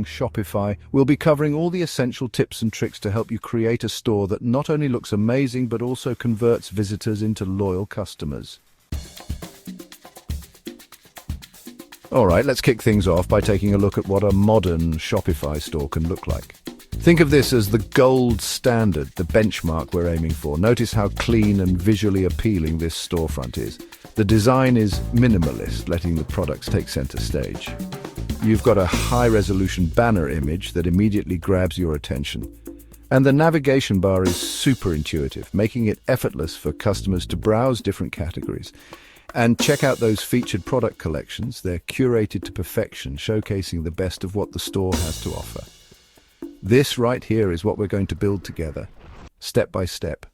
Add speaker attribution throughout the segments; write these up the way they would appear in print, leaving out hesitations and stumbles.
Speaker 1: Shopify, we'll be covering all the essential tips and tricks to help you create a store that not only looks amazing but also converts visitors into loyal customers. All right, let's kick things off by taking a look at what a modern Shopify store can look like. Think of this as the gold standard, the benchmark we're aiming for. Notice how clean and visually appealing this storefront is. The design is minimalist, letting the products take center stage. You've got a high-resolution banner image that immediately grabs your attention. And the navigation bar is super intuitive, making it effortless for customers to browse different categories. And check out those featured product collections. They're curated to perfection, showcasing the best of what the store has to offer. This right here is what we're going to build together, step by step.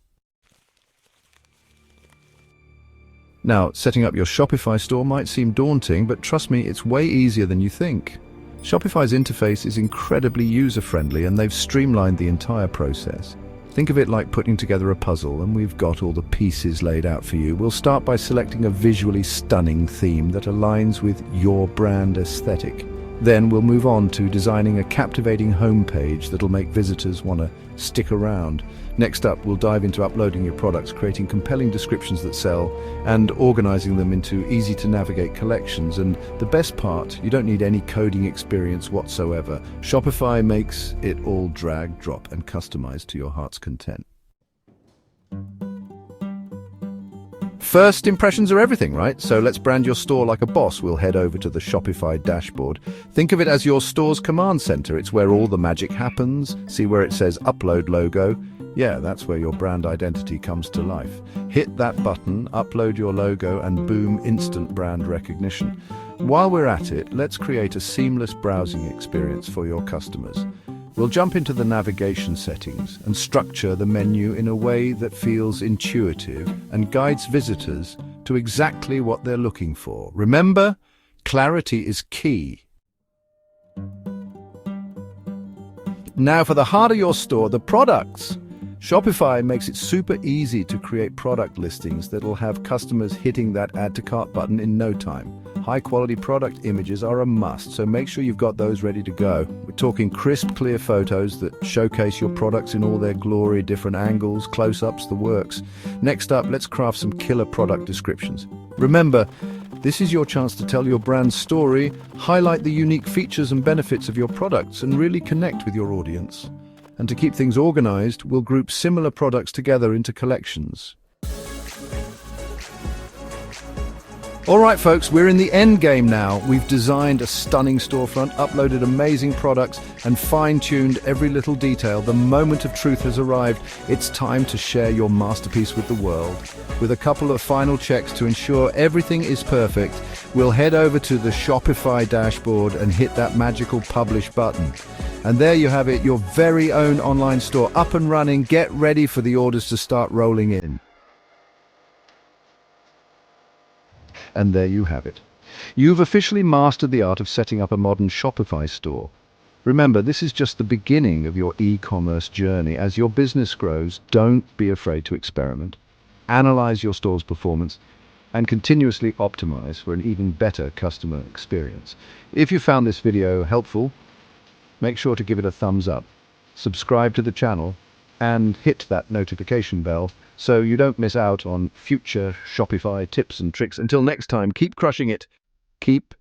Speaker 1: Now, setting up your Shopify store might seem daunting, but trust me, it's way easier than you think. Shopify's interface is incredibly user-friendly, and they've streamlined the entire process. Think of it like putting together a puzzle, and we've got all the pieces laid out for you. We'll start by selecting a visually stunning theme that aligns with your brand aesthetic. Then we'll move on to designing a captivating homepage that'll make visitors want to stick around. Next up, we'll dive into uploading your products, creating compelling descriptions that sell, and organizing them into easy-to-navigate collections. And the best part, you don't need any coding experience whatsoever. Shopify makes it all drag, drop, and customize to your heart's content. First impressions are everything, right? So let's brand your store like a boss. We'll head over to the Shopify dashboard. Think of it as your store's command center. It's where all the magic happens. See where it says upload logo? Yeah, that's where your brand identity comes to life. Hit that button, upload your logo, and boom, instant brand recognition. While we're at it, let's create a seamless browsing experience for your customers. We'll jump into the navigation settings and structure the menu in a way that feels intuitive and guides visitors to exactly what they're looking for. Remember, clarity is key. Now for the heart of your store, the products. Shopify makes it super easy to create product listings that'll have customers hitting that add to cart button in no time. High-quality product images are a must, so make sure you've got those ready to go. We're talking crisp, clear photos that showcase your products in all their glory, different angles, close-ups, the works. Next up, let's craft some killer product descriptions. Remember, this is your chance to tell your brand's story, highlight the unique features and benefits of your products, and really connect with your audience. And to keep things organized, we'll group similar products together into collections. All right, folks, we're in the end game now. We've designed a stunning storefront, uploaded amazing products, and fine-tuned every little detail. The moment of truth has arrived. It's time to share your masterpiece with the world. With a couple of final checks to ensure everything is perfect, we'll head over to the Shopify dashboard and hit that magical publish button. And there you have it, your very own online store up and running. Get ready for the orders to start rolling in. And there you have it. You've officially mastered the art of setting up a modern Shopify store. Remember, this is just the beginning of your e-commerce journey. As your business grows, don't be afraid to experiment. Analyze your store's performance and continuously optimize for an even better customer experience. If you found this video helpful, make sure to give it a thumbs up, subscribe to the channel, and hit that notification bell so you don't miss out on future Shopify tips and tricks. Until next time, keep crushing it, keep